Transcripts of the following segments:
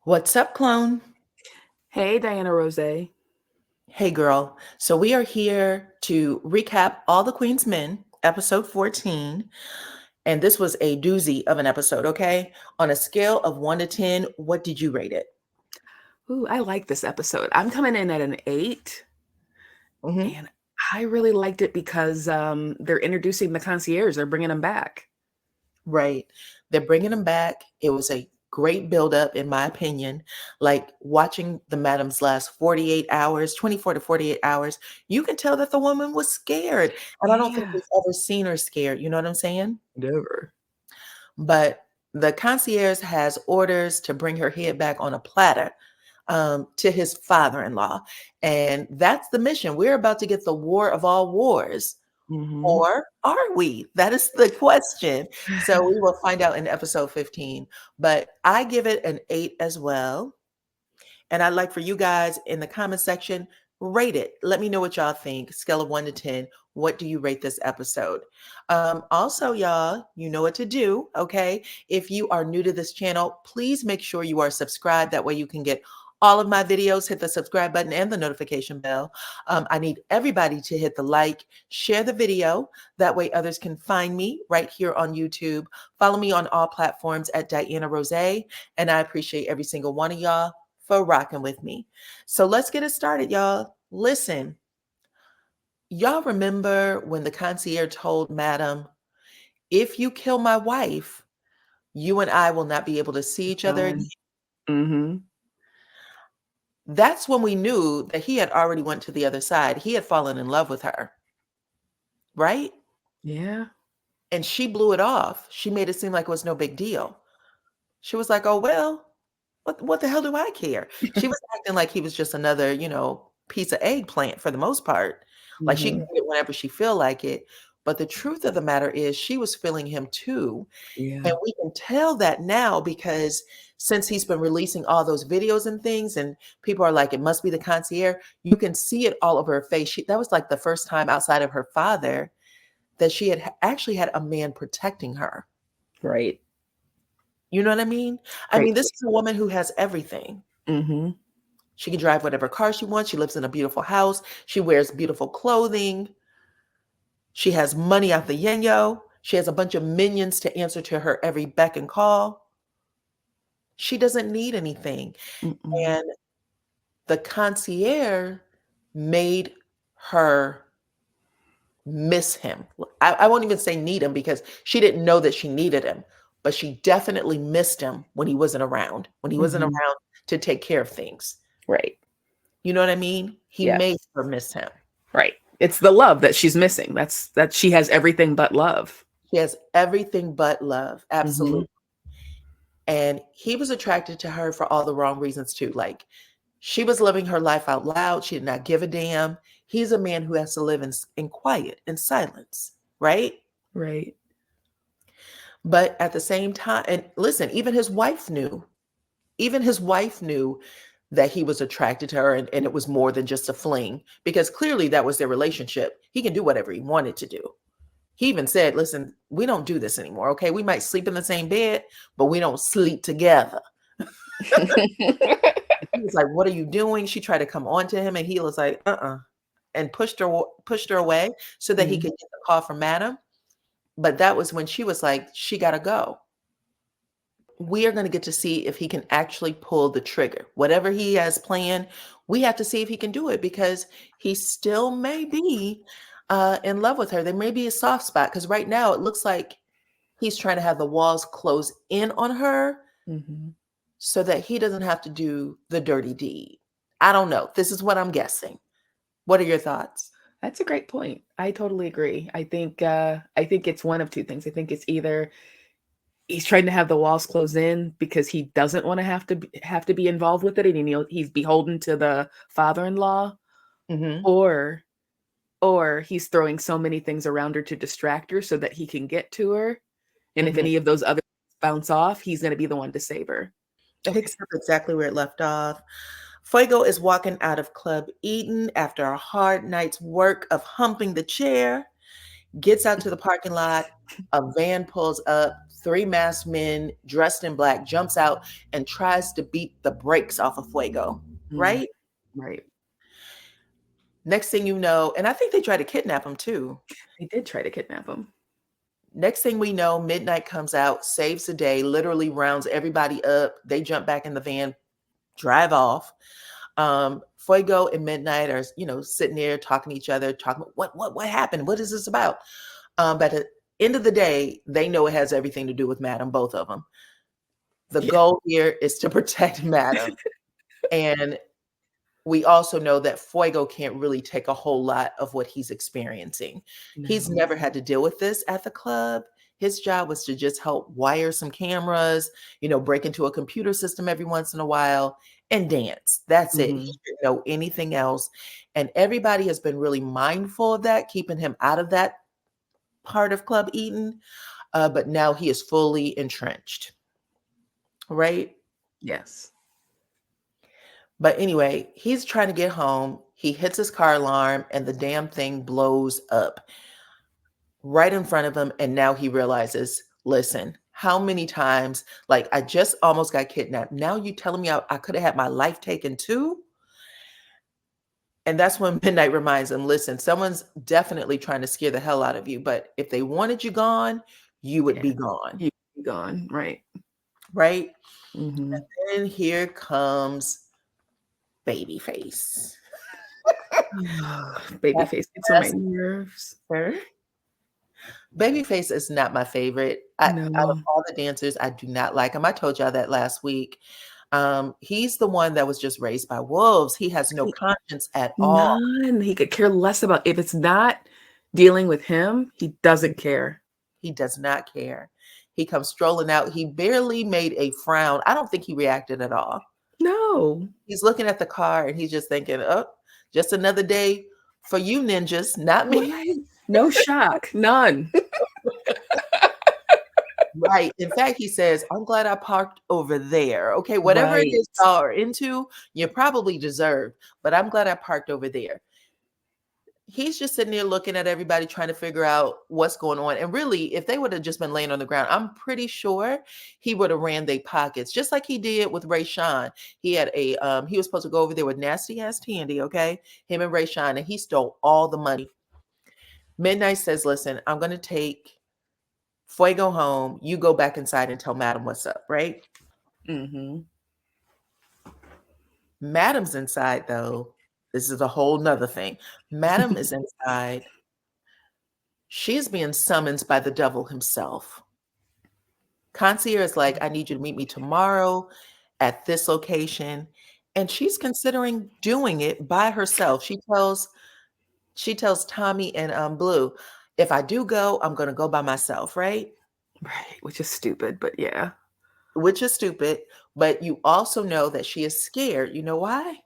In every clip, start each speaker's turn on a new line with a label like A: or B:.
A: What's up, clone?
B: Hey, DYANAROZAY.
A: Hey, girl. So, we are here to recap All the Queen's Men, episode 14. And this was a doozy of an episode, okay? On a scale of 1 to 10, what did you rate it?
B: Ooh, I like this episode. I'm coming in at an 8,
A: Hmm.
B: and I really liked it because they're introducing the concierge. They're bringing them back.
A: Right. They're bringing them back. It was a great buildup, in my opinion. Like watching the madams last 48 hours, 24 to 48 hours, you can tell that the woman was scared. And I don't think
B: Yeah,
A: we've ever seen her scared. You know what I'm saying?
B: never.
A: But the concierge has orders to bring her head back on a platter to his father-in-law. And that's the mission. We're about to get the war of all wars.
B: Hmm.
A: Or are we? That is the question. So we will find out in episode 15. But I give it an 8 as well. And I'd like for you guys in the comment section, rate it. Let me know what y'all think. Scale of 1 to 10. What do you rate this episode? Also, y'all, you know what to do, okay? If you are new to this channel, please make sure you are subscribed. That way you can get all of my videos. Hit the subscribe button and the notification bell. I need everybody to hit the like, share the video. That way others can find me right here on YouTube. Follow me on all platforms at DYANAROZAY. And I appreciate every single one of y'all for rocking with me. So let's get it started, y'all. Listen, y'all remember when the concierge told Madam, if you kill my wife, you and I will not be able to see each other again.
B: Done. Hmm.
A: That's when we knew that he had already went to the other side. He had fallen in love with her, right?
B: Yeah.
A: And she blew it off. She made it seem like it was no big deal. She was like, oh, well, what the hell do I care? She was acting like he was just another, piece of eggplant for the most part. Like she can
B: Hmm.
A: get it whenever she feel like it. But the truth of the matter is she was feeling him too. And
B: Yeah.
A: we can tell that now because since he's been releasing all those videos and things, and people are like, it must be the concierge, you can see it all over her face. That was like the first time outside of her father that she had actually had a man protecting her.
B: Right.
A: You know what I mean? I
B: Right.
A: mean, this is a woman who has everything.
B: Hmm.
A: She can drive whatever car she wants. She lives in a beautiful house. She wears beautiful clothing. She has money out the yin-yo. She has a bunch of minions to answer to her every beck and call. She doesn't need anything.
B: Mm-mm.
A: And the concierge made her miss him. I won't even say need him because she didn't know that she needed him, but she definitely missed him when he wasn't
B: Hmm.
A: around to take care of things.
B: Right.
A: You know what I mean? He
B: Yeah.
A: made her miss him.
B: Right. It's the love that she's missing. That she has everything but love.
A: She has everything but love.
B: Hmm.
A: Absolutely. And he was attracted to her for all the wrong reasons too. Like she was living her life out loud. She did not give a damn. He's a man who has to live in quiet, in silence, right?
B: Right.
A: But at the same time, and listen, even his wife knew that he was attracted to her and it was more than just a fling because clearly that was their relationship. He can do whatever he wanted to do. He even said, listen, we don't do this anymore. Okay. We might sleep in the same bed, but we don't sleep together. He was like, what are you doing? She tried to come on to him and he was like, and pushed her away so that he
B: Mhm.
A: could get the call from Madam. But that was when she was like, she gotta go. We are going to get to see if he can actually pull the trigger. Whatever he has planned, we have to see if he can do it because he still may be in love with her. There may be a soft spot because right now it looks like he's trying to have the walls close in on her
B: Mhm.
A: so that he doesn't have to do the dirty deed. I don't know. This is what I'm guessing. What are your thoughts?
B: That's a great point. I totally agree. I think it's one of two things. I think it's either he's trying to have the walls close in because he doesn't want to have to be involved with it, and he's beholden to the father-in-law,
A: Hmm.
B: or he's throwing so many things around her to distract her so that he can get to her. And if
A: Hmm.
B: any of those other bounce off, he's going to be the one to save her. Okay.
A: Picks up exactly where it left off. Fuego is walking out of Club Eden after a hard night's work of humping the chair, gets out to the parking lot. A van pulls up. 3 masked men dressed in black jumps out and tries to beat the brakes off of Fuego,
B: Mm,
A: right?
B: right.
A: Next thing you know, and I think they tried to kidnap him too.
B: They did try to kidnap him.
A: Next thing we know, Midnight comes out, saves the day, literally rounds everybody up. They jump back in the van, drive off. Fuego and Midnight are, sitting there talking to each other, talking about what happened? What is this about? But at the end of the day, they know it has everything to do with Madam, both of them. The
B: Yeah.
A: goal here is to protect Madam. And we also know that Fuego can't really take a whole lot of what he's experiencing. He's
B: No.
A: never had to deal with this at the club. His job was to just help wire some cameras, break into a computer system every once in a while and dance. That's it. He
B: Mhm.
A: didn't know anything else. And everybody has been really mindful of that, keeping him out of that part of Club Eden. But now he is fully entrenched, right?
B: Yes.
A: But anyway, he's trying to get home. He hits his car alarm and the damn thing blows up right in front of him. And now he realizes, listen, how many times, like I just almost got kidnapped. Now you telling me I could have had my life taken too? And that's when Midnight reminds him, listen, someone's definitely trying to scare the hell out of you. But if they wanted you gone, you would
B: Yeah.
A: be gone.
B: You gone. Right.
A: Right?
B: Mhm.
A: And here comes Babyface. That's
B: Babyface gets on my
A: that's
B: nerves.
A: her. Babyface is not my favorite. Out of
B: No.
A: all the dancers, I do not like him. I told y'all that last week. He's the one that was just raised by wolves. He has no
B: He
A: conscience at all.
B: none. He could care less about if it's not dealing with him, he doesn't care.
A: He does not care. He comes strolling out. He barely made a frown. I don't think he reacted at all.
B: No.
A: He's looking at the car and he's just thinking, oh, just another day for you ninjas, not me.
B: Right? No shock. None.
A: Right. In fact, he says, I'm glad I parked over there. Okay. Whatever it
B: Right.
A: is y'all are into, you probably deserve, but I'm glad I parked over there. He's just sitting there looking at everybody trying to figure out what's going on. And really, if they would have just been laying on the ground, I'm pretty sure he would have ran their pockets, just like he did with Ray Sean. He had he was supposed to go over there with nasty ass Tandy, okay? Him and Ray Sean, and he stole all the money. Midnight says, listen, I'm gonna take Fuego home. You go back inside and tell Madam what's up, right?
B: Mhm.
A: Madam's inside though. This is a whole nother thing. Madam is inside. She's being summoned by the devil himself. Concierge is like, I need you to meet me tomorrow at this location. And she's considering doing it by herself. She tells Tommy and Blue, if I do go, I'm gonna go by myself, right?
B: Right, which is stupid, but yeah.
A: Which is stupid. But you also know that she is scared. You know why?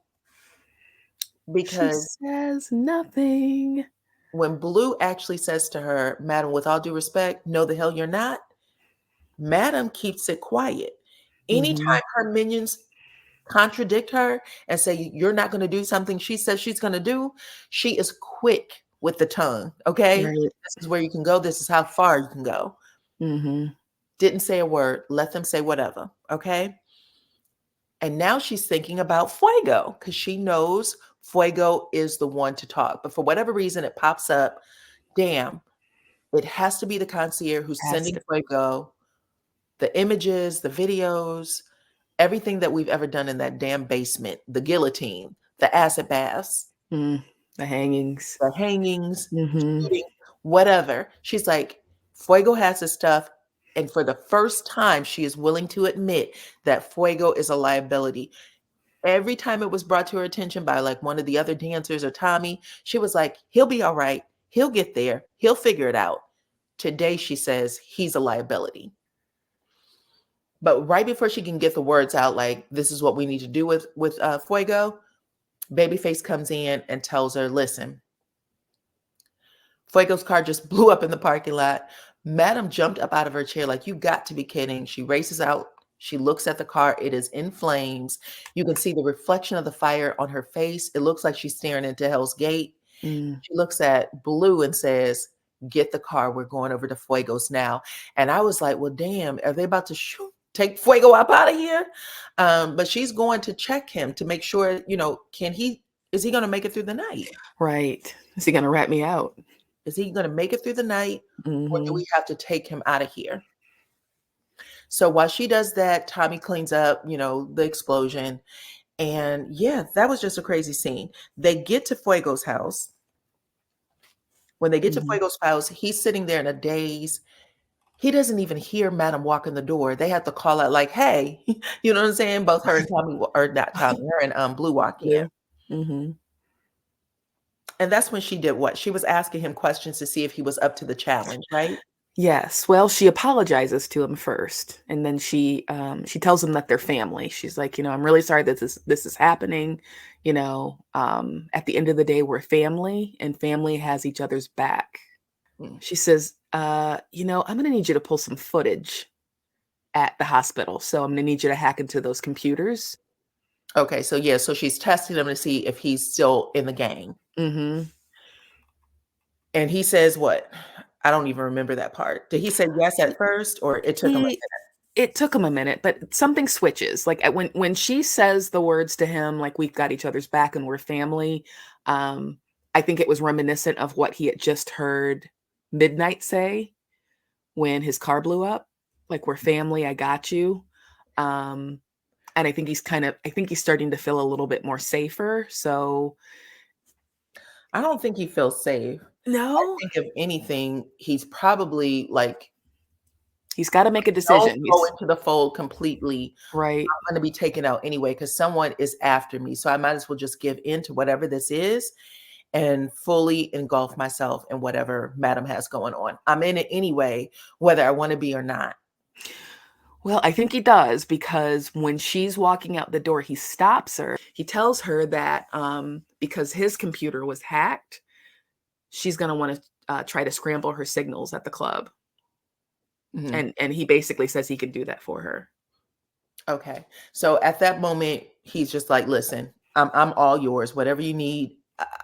B: She
A: Because
B: says nothing.
A: when Blue actually says to her, Madam, with all due respect, no, the hell you're not, Madam keeps it quiet.
B: Mhm.
A: Anytime her minions contradict her and say, you're not going to do something she says she's going to do, she is quick with the tongue. Okay.
B: Right.
A: This is where you can go. This is how far you can go.
B: Mhm.
A: Didn't say a word. Let them say whatever. Okay. And now she's thinking about Fuego because she knows Fuego is the one to talk. But for whatever reason, it pops up. Damn, it has to be the concierge who's
B: Has
A: sending
B: to.
A: Fuego the images, the videos, everything that we've ever done in that damn basement, the guillotine, the acid baths,
B: Mm, the hangings.
A: the hangings,
B: Mhm.
A: shooting, whatever. She's like, Fuego has his stuff. And for the first time, she is willing to admit that Fuego is a liability. Every time it was brought to her attention by like one of the other dancers or Tommy, she was like, he'll be all right. He'll get there. He'll figure it out. Today, she says he's a liability. But right before she can get the words out, like this is what we need to do with Fuego, Babyface comes in and tells her, "Listen, Fuego's car just blew up in the parking lot." Madam jumped up out of her chair, like you got to be kidding. She races out. She looks at the car. It is in flames. You can see the reflection of the fire on her face. It looks like she's staring into Hell's Gate.
B: Mm.
A: She looks at Blue and says, get the car. We're going over to Fuego's now. And I was like, well, damn, are they about to take Fuego up out of here? But she's going to check him to make sure, is he going to make it through the night?
B: Right. Is he going to rat me out?
A: Is he going to make it through the night? Or do we have to take him out of here? So while she does that, Tommy cleans up, the explosion. And yeah, that was just a crazy scene. They get to Fuego's house. When they get to Fuego's house, he's sitting there in a daze. He doesn't even hear Madam walk in the door. They have to call out like, hey, you know what I'm saying? Both her and Tommy, or not Tommy, her and Blue walk in. And that's when she did what? She was asking him questions to see if he was up to the challenge, right?
B: Yes. Well, she apologizes to him first, and then she tells him that they're family. She's like, I'm really sorry that this is happening. At the end of the day, we're family, and family has each other's back. She says, I'm going to need you to pull some footage at the hospital. So I'm going to need you to hack into those computers.
A: Okay. So yeah, so she's testing him to see if he's still in the gang. And he says what? I don't even remember that part. Did he say yes at first, or it took him a minute?
B: It took him a minute, but something switches. Like when she says the words to him, like, we've got each other's back and we're family, I think it was reminiscent of what he had just heard Midnight say when his car blew up. Like, we're family, I got you. And I think he's starting to feel a little bit more safer. So
A: I don't think he feels safe.
B: No.
A: I think if anything, he's probably like,
B: he's got to make a decision.
A: Don't go into the fold completely.
B: Right.
A: I'm going to be taken out anyway because someone is after me. So I might as well just give in to whatever this is and fully engulf myself in whatever Madam has going on. I'm in it anyway, whether I want to be or not.
B: Well, I think he does, because when she's walking out the door, he stops her. He tells her that because his computer was hacked, she's going to want to try to scramble her signals at the club. And he basically says he can do that for her.
A: Okay. So at that moment, he's just like, listen, I'm all yours. Whatever you need,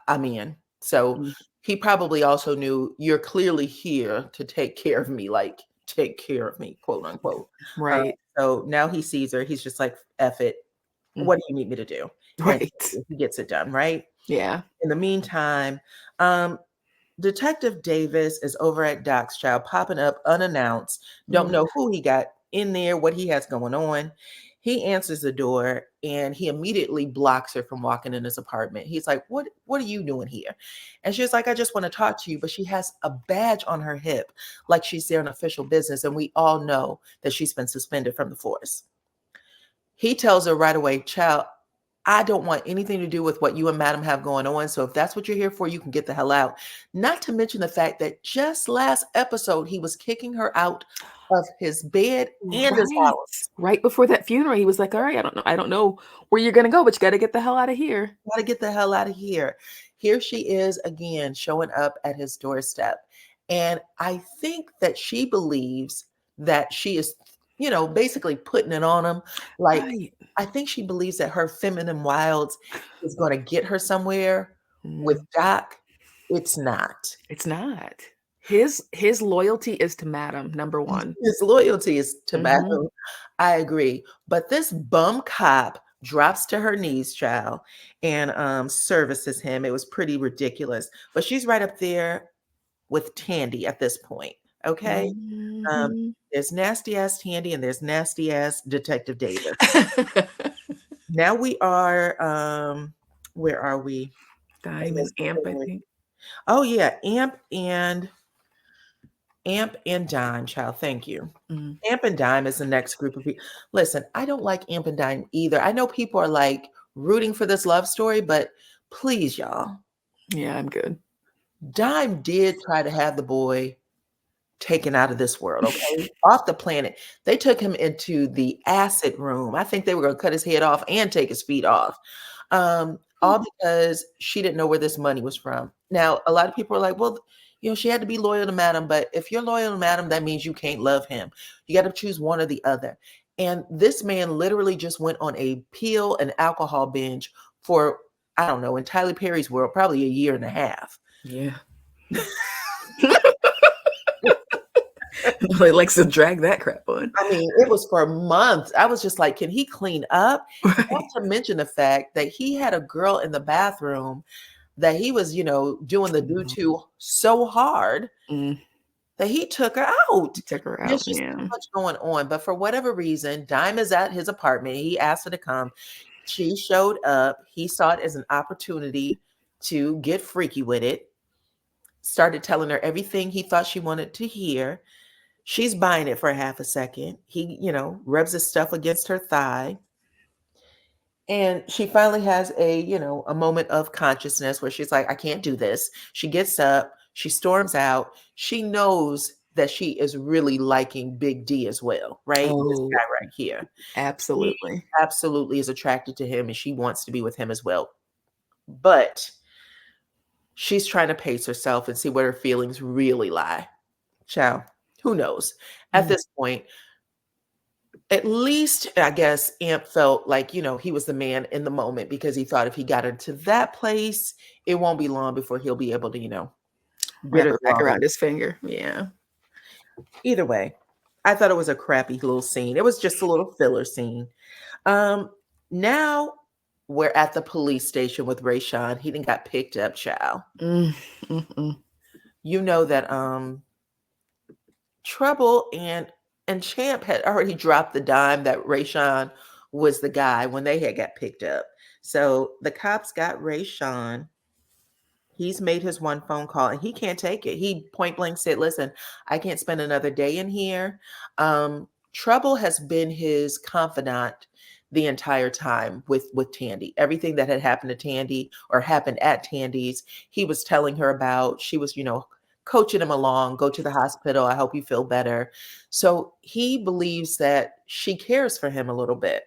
A: I'm in. So he probably also knew, you're clearly here to take care of me, like take care of me, quote unquote.
B: Right.
A: So now he sees her. He's just like, F it. What do you need me to do?
B: Right.
A: And he gets it done. Right.
B: Yeah.
A: In the meantime, Detective Davis is over at Doc's child, popping up unannounced. Don't know who he got in there, what he has going on. He answers the door and he immediately blocks her from walking in his apartment. He's like, what are you doing here? And she's like, I just want to talk to you. But she has a badge on her hip, like she's there on official business. And we all know that she's been suspended from the force. He tells her right away, child, I don't want anything to do with what you and Madam have going on. So if that's what you're here for, you can get the hell out. Not to mention the fact that just last episode, he was kicking her out of his bed and his house.
B: Right before that funeral, he was like, all right, I don't know where you're going to go, but you got to get the hell out of here.
A: Got to get the hell out of here. Here she is again, showing up at his doorstep. And I think that she believes that she is, basically putting it on him. Like, right. I think she believes that her feminine wilds is going to get her somewhere. With Doc, it's not.
B: It's not. His loyalty is to Madam, number one.
A: His loyalty is to Madam. I agree. But this bum cop drops to her knees, child, and services him. It was pretty ridiculous. But she's right up there with Tandy at this point. Okay. There's nasty ass Tandy and there's nasty ass Detective Davis. Now we are, where are we?
B: Dime and Amp, I think.
A: Oh yeah, Amp and Dime, child. Thank you. Amp and Dime is the next group of people. Listen, I don't like Amp and Dime either. I know people are like rooting for this love story, but please, y'all.
B: Yeah, I'm good.
A: Dime did try to have the boy taken out of this world, okay? Off the planet. They took him into the acid room. I think they were going to cut his head off and take his feet off. All because she didn't know where this money was from. Now, a lot of people are like, well, she had to be loyal to Madam, but if you're loyal to Madam, that means you can't love him. You got to choose one or the other. And this man literally just went on a pill and alcohol binge for, I don't know, in Tyler Perry's world, probably a year and a half.
B: Yeah. Nobody likes to drag that crap on.
A: I mean, it was for months. I was just like, can he clean up? Not
B: Right.
A: to mention the fact that he had a girl in the bathroom that he was, doing the do
B: Mhm.
A: to so hard
B: Mm,
A: that he took her out.
B: took her
A: There's
B: out,
A: just so
B: yeah.
A: much going on. But for whatever reason, Dime is at his apartment. He asked her to come. She showed up. He saw it as an opportunity to get freaky with it. Started telling her everything he thought she wanted to hear. She's buying it for half a second. He, rubs his stuff against her thigh. And she finally has a moment of consciousness where she's like, I can't do this. She gets up, she storms out. She knows that she is really liking Big D as well, right? This
B: Oh,
A: guy right here. She
B: absolutely.
A: absolutely is attracted to him and she wants to be with him as well. But she's trying to pace herself and see where her feelings really lie. Ciao. Who knows? At
B: Mm,
A: this point, at least I guess Amp felt like, he was the man in the moment because he thought if he got into that place, it won't be long before he'll be able to, get
B: wrap
A: her
B: it back
A: along.
B: around his finger. Yeah.
A: Either way, I thought it was a crappy little scene. It was just a little filler scene. Um, Now we're at the police station with Rayshawn. He didn't got picked up, child.
B: Mm, mm.
A: You know that Trouble and Champ had already dropped the dime that Rayshawn was the guy when they had got picked up. So the cops got Rayshawn. He's made his one phone call and he can't take it. He point blank said, "Listen, I can't spend another day in here." Trouble has been his confidant the entire time with Tandy. Everything that had happened to Tandy or happened at Tandy's, he was telling her about. She was, coaching him along. Go to the hospital. I hope you feel better. So he believes that she cares for him a little bit.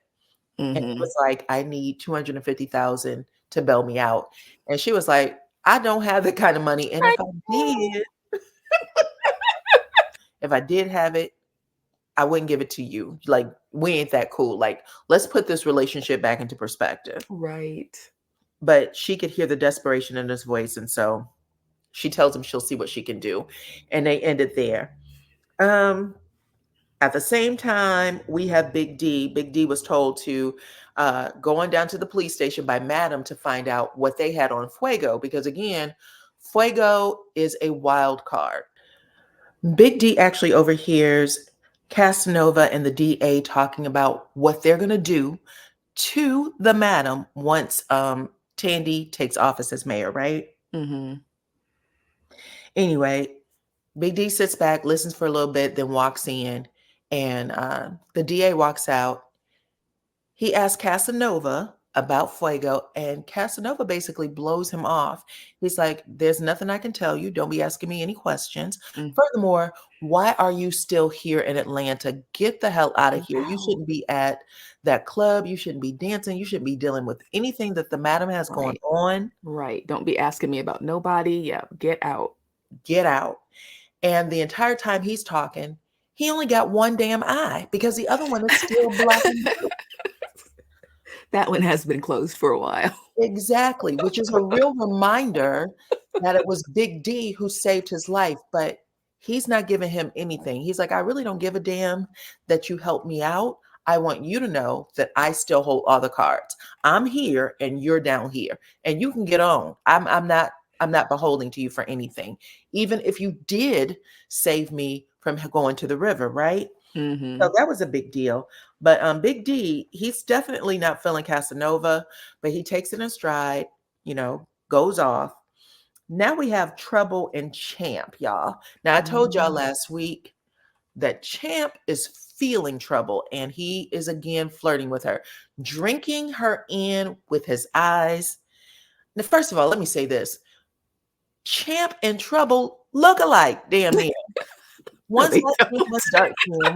A: And he
B: Mhm.
A: was like, I need 250,000 to bail me out. And she was like, I don't have that kind of money. And
B: I know.
A: if I did have it, I wouldn't give it to you. Like, we ain't that cool. Like, let's put this relationship back into perspective.
B: Right.
A: But she could hear the desperation in his voice. And so she tells him she'll see what she can do. And they ended there. Um, At the same time, we have Big D. Big D was told to go on down to the police station by Madam to find out what they had on Fuego, because again, Fuego is a wild card. Big D actually overhears Casanova and the DA talking about what they're going to do to the Madam once Tandy takes office as mayor, right?
B: Mhm.
A: Anyway, Big D sits back, listens for a little bit, then walks in, and the DA walks out. He asks Casanova about Fuego, and Casanova basically blows him off. He's like, "There's nothing I can tell you. Don't be asking me any questions.
B: Mm.
A: Furthermore, why are you still here in Atlanta? Get the hell out of
B: Get
A: here. You
B: out.
A: shouldn't be at that club. You shouldn't be dancing. You shouldn't be dealing with anything that the madam has going
B: Right.
A: on.
B: Right. Don't be asking me about nobody. Yeah, get out.
A: Get out." And the entire time he's talking, he only got one damn eye because the other one is still black and blue.
B: That one has been closed for a while.
A: Exactly, which is a real reminder that it was Big D who saved his life, but he's not giving him anything. He's like, "I really don't give a damn that you helped me out. I want you to know that I still hold all the cards. I'm here and you're down here, and you can get on. I'm not beholden to you for anything. Even if you did save me from going to the river, right?" So
B: Mhm.
A: that was a big deal. But Big D, he's definitely not feeling Casanova, but he takes it in stride, goes off. Now we have Trouble and Champ, y'all. Now I told y'all
B: Mm.
A: last week that Champ is feeling Trouble and he is again flirting with her, drinking her in with his eyes. Now, first of all, let me say this. Champ and Trouble look alike, damn near.
B: No,
A: One's
B: they
A: light skin,
B: don't.
A: one's dark skin, and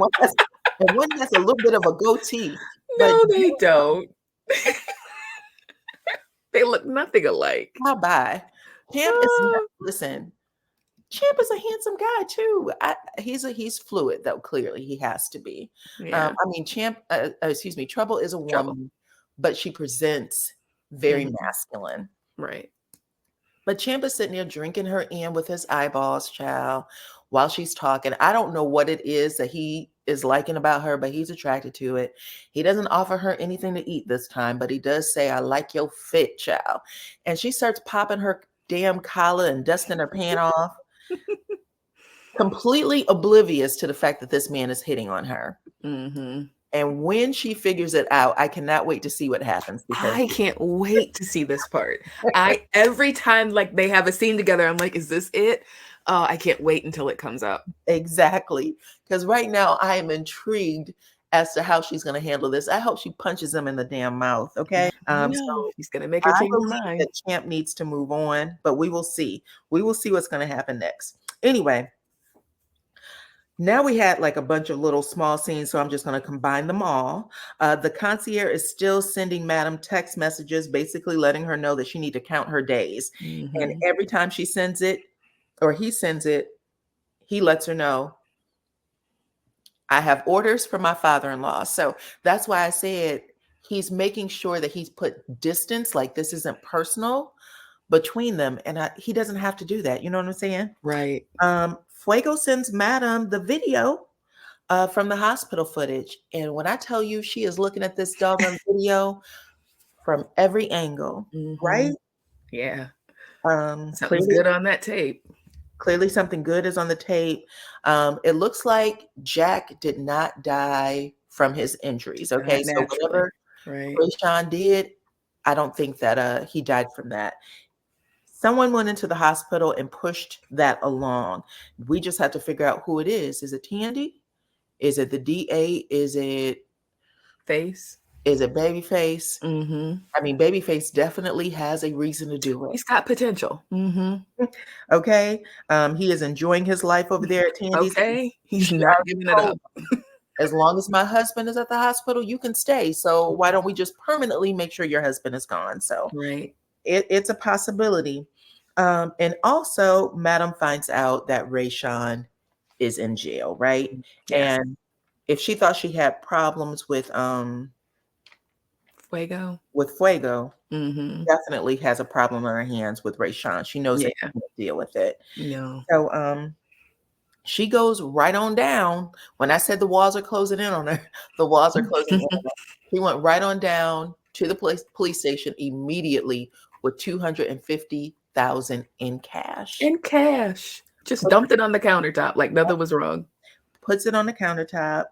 A: one has a little bit of a goatee. But
B: No, they don't. They look nothing alike.
A: how by Champ is not,
B: Ah.
A: listen, Champ is a handsome guy too. He's fluid though. Clearly, he has to be.
B: Yeah.
A: I mean, excuse me, Trouble is a
B: Trouble.
A: woman, but she presents very
B: Mhm.
A: masculine.
B: Right.
A: But Champ is sitting there drinking her in with his eyeballs, child, while she's talking. I don't know what it is that he is liking about her, but he's attracted to it. He doesn't offer her anything to eat this time, but he does say, I like your fit, child. And she starts popping her damn collar and dusting her pant off, completely oblivious to the fact that this man is hitting on her.
B: Mm-hmm.
A: And when she figures it out, I cannot wait to see what happens, because
B: I can't wait to see this part. Every time like they have a scene together, I'm like, is this it? I can't wait until it comes up.
A: exactly. Because right now I am intrigued as to how she's going to handle this. I hope she punches him in the damn mouth. Okay.
B: I know
A: So
B: he's gonna make her
A: I
B: change her
A: believe
B: mind.
A: that Champ needs to move on, but we will see. We will see what's going to happen next. Anyway, now we had like a bunch of little small scenes, so I'm just going to combine them all. The concierge is still sending Madam text messages, basically letting her know that she need to count her days. And
B: Mm-hmm.
A: every time she sends it, or he sends it, he lets her know, I have orders from my father-in-law. So that's why I said he's making sure that he's put distance, like this isn't personal, between them. And he doesn't have to do that. You know what I'm saying?
B: Right.
A: Fuego sends Madam the video from the hospital footage. And when I tell you she is looking at this doggone video from every angle,
B: Mm-hmm.
A: right?
B: Yeah. Something's
A: Clearly,
B: good on that tape.
A: clearly something good is on the tape. It looks like Jack did not die from his injuries. Okay,
B: Not
A: so
B: naturally.
A: whatever
B: Right.
A: Rayshawn did, I don't think that he died from that. Someone went into the hospital and pushed that along. We just have to figure out who it is. Is it Tandy? Is it the DA?
B: Face.
A: Is it Babyface?
B: Mm-hmm.
A: I mean, Babyface definitely has a reason to do it.
B: He's got potential. Mm-hmm.
A: Okay. He is enjoying his life over there at Tandy's.
B: Okay. He's
A: She
B: not
A: already
B: giving it
A: told
B: up.
A: him, as long as my husband is at the hospital, you can stay. So why don't we just permanently make sure your husband is gone? So
B: Right.
A: it's a possibility. And also, Madam finds out that Rayshawn is in jail, right?
B: Yes.
A: And if she thought she had problems
B: Fuego.
A: with Fuego,
B: Mm-hmm.
A: definitely has a problem on her hands with Rayshawn. She knows that
B: Yeah.
A: she can't deal with it.
B: No.
A: So she goes right on down. When I said the walls are closing in on her, the walls are closing in on her. She went right on down to the police station immediately with 250,000 in cash.
B: In cash. Just dumped it on the countertop like nothing was wrong.
A: Puts it on the countertop,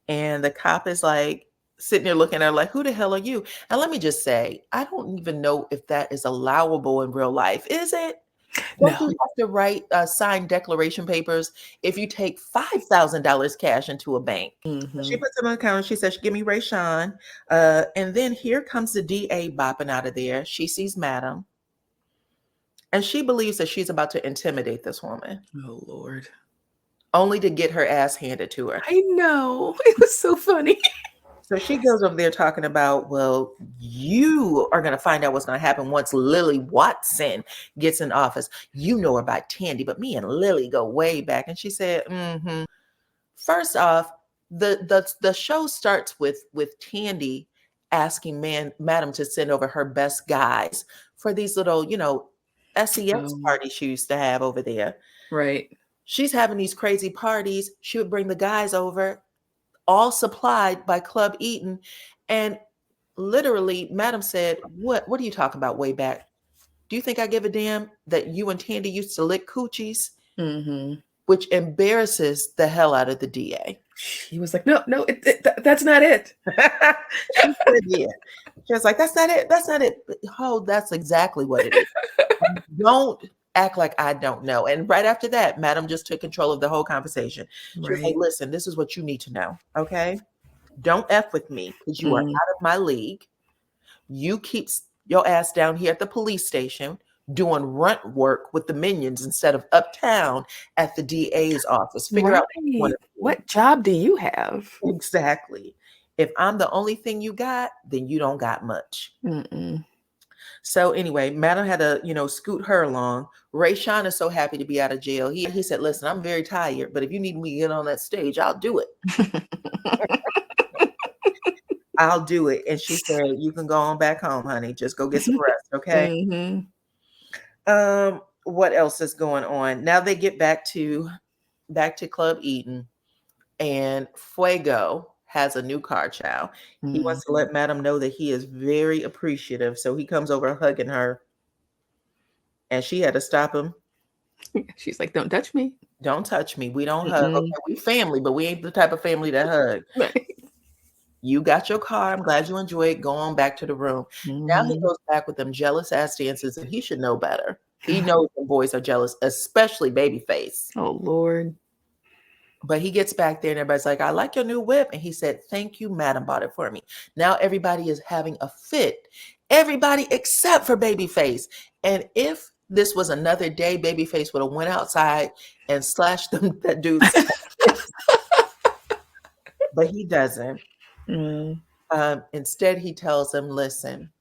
A: and the cop is like sitting there looking at her like, who the hell are you? And let me just say, I don't even know if that is allowable in real life. Is it? Don't you
B: No.
A: have to write signed declaration papers if you take $5,000 cash into a bank? She
B: Mm-hmm.
A: puts it on the counter. She says, give me Ray Sean. And then here comes the DA bopping out of there. She sees Madam, and she believes that she's about to intimidate this woman,
B: Oh Lord.
A: only to get her ass handed to her.
B: I know. It was so funny.
A: So she goes over there talking about, well, you are going to find out what's going to happen once Lily Watson gets in office. You know about Tandy, but me and Lily go way back. And she said, mm-hmm. First off, the show starts with Tandy asking Madam to send over her best guys for these little, SEX parties she used to have over there.
B: Right.
A: She's having these crazy parties. She would bring the guys over, all supplied by Club Eaton. And literally, Madam said, what are you talking about way back? Do you think I give a damn that you and Tandy used to lick coochies?
B: Mm-hmm.
A: Which embarrasses the hell out of the DA.
B: He was like, no, that's not it.
A: She said, yeah. She was like, that's not it. That's not it. Oh, that's exactly what it is. Don't act like I don't know. And right after that, Madam just took control of the whole conversation. She was like,
B: Right.
A: listen, this is what you need to know. Okay. Don't F with me because you are out of my league. You keep your ass down here at the police station doing runt work with the minions instead of uptown at the DA's office. Figure out
B: What job do you have?
A: exactly. If I'm the only thing you got, then you don't got much.
B: Mm-mm.
A: So anyway, Madam had to, scoot her along. Ray Sean is so happy to be out of jail. He said, listen, I'm very tired, but if you need me to get on that stage, I'll do it. I'll do it. And she said, you can go on back home, honey. Just go get some rest, okay?
B: Mm-hmm.
A: what else is going on? Now they get back to Club Eden, and Fuego has a new car, child. He
B: Mm.
A: wants to let Madam know that he is very appreciative. So he comes over hugging her, and she had to stop him.
B: She's like, "Don't touch me."
A: Don't touch me. We don't hug.
B: Mm-mm.
A: Okay, we family, but we ain't the type of family that hug.
B: Right.
A: You got your car. I'm glad you enjoy it. Go on back to the room. Now he
B: Mhm.
A: goes back with them jealous ass dances, and he should know better. He knows when boys are jealous, especially Babyface.
B: Oh, Lord.
A: But he gets back there and everybody's like, I like your new whip. And he said, thank you, madam, bought it for me. Now everybody is having a fit. Everybody except for Babyface. And if this was another day, Babyface would have went outside and slashed them that dude's tires. But he doesn't.
B: Mm.
A: Instead, he tells him, listen,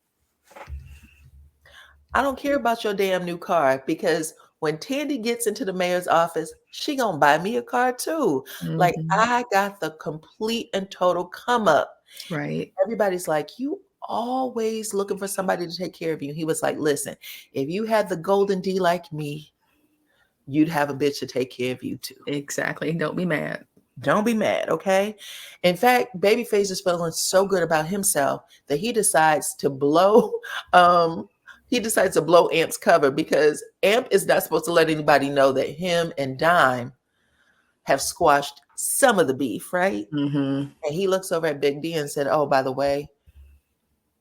A: I don't care about your damn new car, because when Tandy gets into the mayor's office, she gonna buy me a car too. Like,
B: Mhm.
A: I got the complete and total come up.
B: Right.
A: Everybody's like, you always looking for somebody to take care of you. He was like, listen, if you had the golden D like me, you'd have a bitch to take care of you too.
B: Exactly. Don't be mad.
A: Don't be mad, okay? In fact, Babyface is feeling so good about himself that he decides to blow um Amp's cover, because Amp is not supposed to let anybody know that him and Dime have squashed some of the beef, right?
B: Mhm.
A: And he looks over at Big D and said, oh, by the way,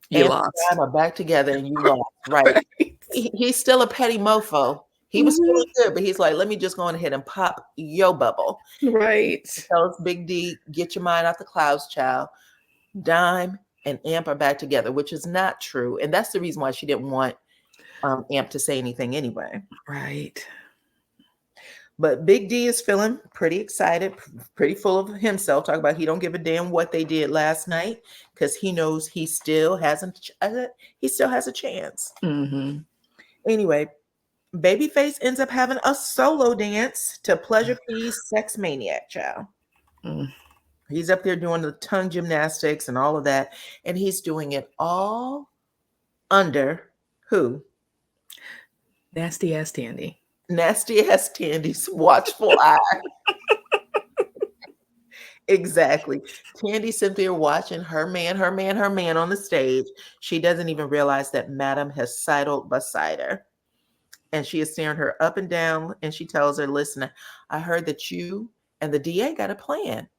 B: You
A: Amp and
B: lost.
A: Dime are back together and you lost, right?
B: Right.
A: He's still a petty mofo. He was
B: Mhm.
A: feeling good, but he's like, let me just go on ahead and pop your bubble.
B: Right.
A: Tells Big D, get your mind out the clouds, child. Dime and Amp are back together, which is not true. And that's the reason why she didn't want Amp to say anything anyway.
B: Right.
A: But Big D is feeling pretty excited, pretty full of himself. Talk about he don't give a damn what they did last night, because he knows he still has a chance.
B: Mhm.
A: Anyway, Babyface ends up having a solo dance to Pleasure P's Sex Maniac, child.
B: Mm.
A: He's up there doing the tongue gymnastics and all of that, and he's doing it all under who?
B: Nasty ass Tandy.
A: Nasty ass Tandy's watchful eye. Exactly. Tandy sitting there watching her man on the stage. She doesn't even realize that Madam has sidled beside her. And she is staring her up and down. And she tells her, listen, I heard that you and the DA got a plan.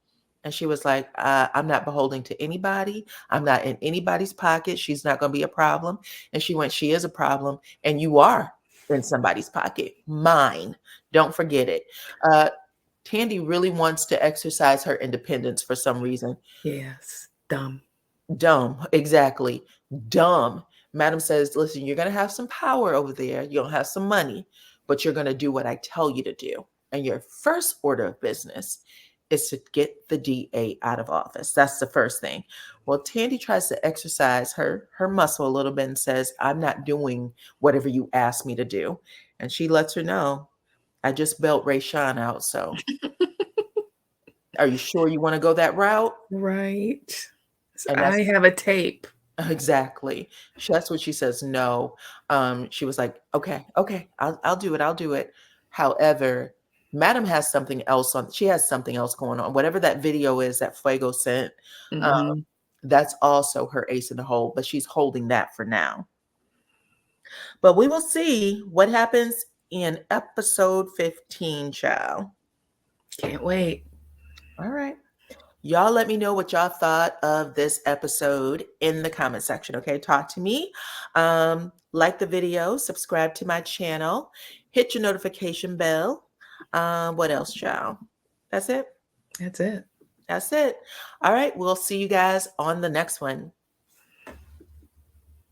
A: And she was like, I'm not beholden to anybody. I'm not in anybody's pocket. She's not going to be a problem. And she went, she is a problem. And you are in somebody's pocket. Mine. Don't forget it. Tandy really wants to exercise her independence for some reason.
B: Yes. Dumb.
A: Dumb. Exactly. Dumb. Madam says, listen, you're going to have some power over there. You're going to have some money, but you're going to do what I tell you to do. And your first order of business is to get the DA out of office. That's the first thing. Well, Tandy tries to exercise her muscle a little bit and says, I'm not doing whatever you asked me to do. And she lets her know, I just bailed Ray Sean out. So are you sure you want to go that route?
B: Right. So
A: And
B: I
A: that's
B: have a tape.
A: exactly. That's what she says. No. She was like, okay, I'll do it. I'll do it. However, Madam has something else on. She has something else going on. Whatever that video is that Fuego sent, um,
B: Mhm.
A: that's also her ace in the hole, but she's holding that for now. But we will see what happens in episode 15, child.
B: Can't wait.
A: All right. Y'all let me know what y'all thought of this episode in the comment section, okay? Talk to me. Like the video, subscribe to my channel, hit your notification bell. What else, child? That's it.
B: That's it.
A: That's it. All right. We'll see you guys on the next one.